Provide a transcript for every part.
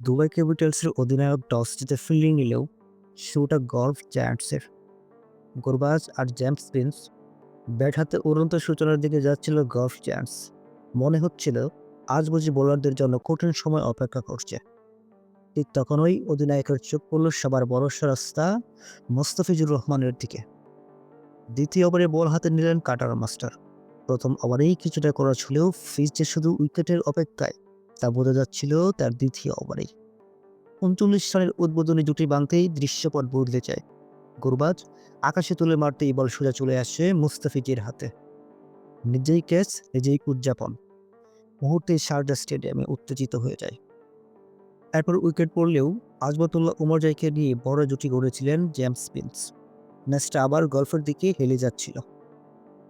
Dubai ক্যাপিটালসের অধিনায়ক toss জিতে fielding নিলেও শুরুটা গল্ফ জায়ান্টসের। গুরবাজ আর জেমস প্রিন্স ব্যাট হাতে উড়ন্ত সূচনার দিকে যাচ্ছিল গল্ফ জায়ান্টস। মনে হচ্ছিল আজ বুঝি বোলারদের জন্য কঠিন সময় অপেক্ষা করছে। ঠিক তখনই অধিনায়কের চোখ পড়ল সবার ভরসা রাস্তা মোস্তাফিজুর রহমানের দিকে। দ্বিতীয় ওভারে বল হাতে নিলেন কাটার মাস্টার। প্রথম ওভারেই কিছুটা করা হলেও ফিজ যে শুধু উইকেটের অপেক্ষায় তা বোঝা যাচ্ছিল তার দ্বিতীয় ওভারেই। ৩৯ রানের উদ্বোধনী জুটি ভাঙতেই দৃশ্যপট বদলে যায়। গুরবাজ আকাশে তুলে মারতেই বল সোজা চলে আসে মুস্তাফিজের হাতে। নিজেই ক্যাচ, নিজেই উদযাপন। মুহূর্তে শারজা স্টেডিয়ামে উত্তেজিত হয়ে যায়। এরপর উইকেট পড়লেও আজমতুল্লাহ উমরজাইকে নিয়ে বড় জুটি গড়েছিলেন জেমস প্রিন্স। ম্যাচটা আবার গল্ফের দিকে হেলে যাচ্ছিল।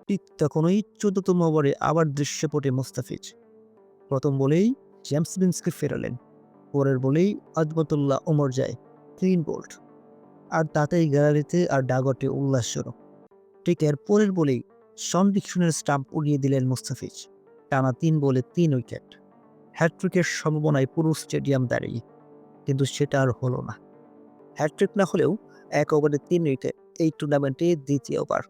ঠিক তখনই ১৪তম ওভারে আবার দৃশ্যপটে মুস্তাফিজ। প্রথম বলেই জেমস প্রিন্সকে ফেরালেন। পরের বলেই আজমতুল্লাহ উমরজাই ৩ বোল্ড। আর তাতেই গ্যালারিতে আর ডাগটে উল্লাস শুরু। ঠিক এর পরের বলেই শন ডিকসনের স্টাম্প উড়িয়ে দিলেন মুস্তাফিজ। টানা ৩ বলে ৩ উইকেট। হ্যাটট্রিকের সম্ভাবনায় পুরো স্টেডিয়াম দাঁড়িয়ে, কিন্তু সেটা আর হলো না। হ্যাটট্রিক না হলেও ১ ওভারে ৩ উইকেট এই টুর্নামেন্টে দ্বিতীয় ওভার।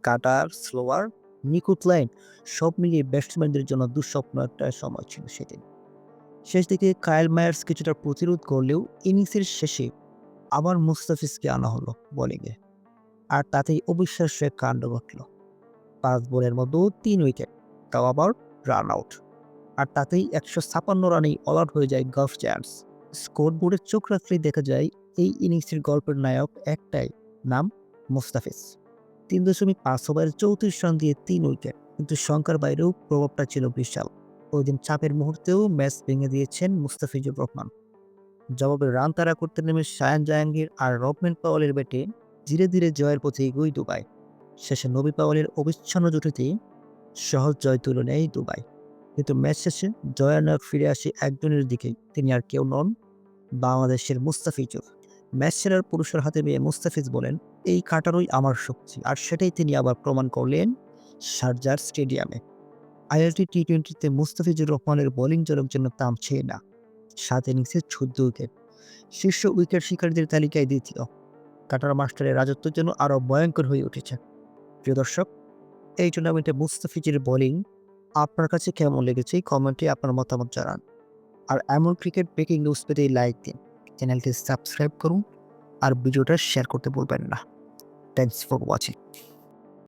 কাটার, স্লোয়ার, নিখুঁত লাইন সব মিলিয়ে ব্যাটসম্যানদের জন্য দুঃস্বপ্ন একটা সময় ছিল সেদিন। শেষ দিকে কায়েল মায়ার্স কিছুটা প্রতিরোধ করলেও ইনিংসের শেষে আবার মুস্তাফিজকে আনা হলো বোলিংয়ে। আর তাতেই অবিশ্বাস্য এক কাণ্ড ঘটল। ৫ বলের মধ্যে ৩ উইকেট, তাও আবার রান আউট। আর তাতেই ১৫৬ রানেই অল আউট হয়ে যায় গল্ফ জায়ান্টস। স্কোর বোর্ডে চোখ রাখলেই দেখা যায় এই ইনিংসের গল্পের নায়ক একটাই, নাম মুস্তাফিজ। ৩.৫ ওভারে ৩৪ রান দিয়ে ৩ উইকেট, কিন্তু সংখ্যার বাইরেও প্রভাবটা ছিল বিশাল। ওইদিন চাপের মুহূর্তেও ম্যাচ ভেঙে দিয়েছেন মুস্তাফিজুর রহমান। জবাবে রান তাড়া করতে নেমে শায়ান জাহাঙ্গীর আর রবম্যান পাওয়েলের ব্যাটে ধীরে ধীরে জয়ের পথে এগোয় দুবাই। শেষে নবী পাওয়েলের অবিচ্ছন্ন জুটিতেই সহজ জয় তুলে নেয় দুবাই। কিন্তু ম্যাচ শেষে জয়ের নায়ক ফিরে আসে একজনের দিকেই, তিনি আর কেউ নন, বাংলাদেশের মুস্তাফিজুর। ম্যাচ সেরার পুরস্কার হাতে পেয়ে মুস্তাফিজ বলেন, এই কাটারই আমার শক্তি। আর সেটাই তিনি আবার প্রমাণ করলেন শারজার স্টেডিয়ামে। আইএলটি টি-20তে মুস্তাফিজুর রহমানের বোলিং জনক জন্য থামছেই না। ৭ ইনিংসে ১৪ উইকেট, শীর্ষ উইকেট শিকারীদের তালিকায় দ্বিতীয়। কাটার মাস্টারের রাজত্ব যেন আরও ভয়ঙ্কর হয়ে উঠেছে। প্রিয় দর্শক, এই টুর্নামেন্টে মুস্তাফিজের বোলিং আপনার কাছে কেমন লেগেছে কমেন্টে আপনার মতামত জানান। আর এমন ক্রিকেট ব্রেকিং নিউজ পেতে লাইক দিন, চ্যানেলটি সাবস্ক্রাইব করুন আর ভিডিওটা শেয়ার করতে ভুলবেন না। Thanks for watching.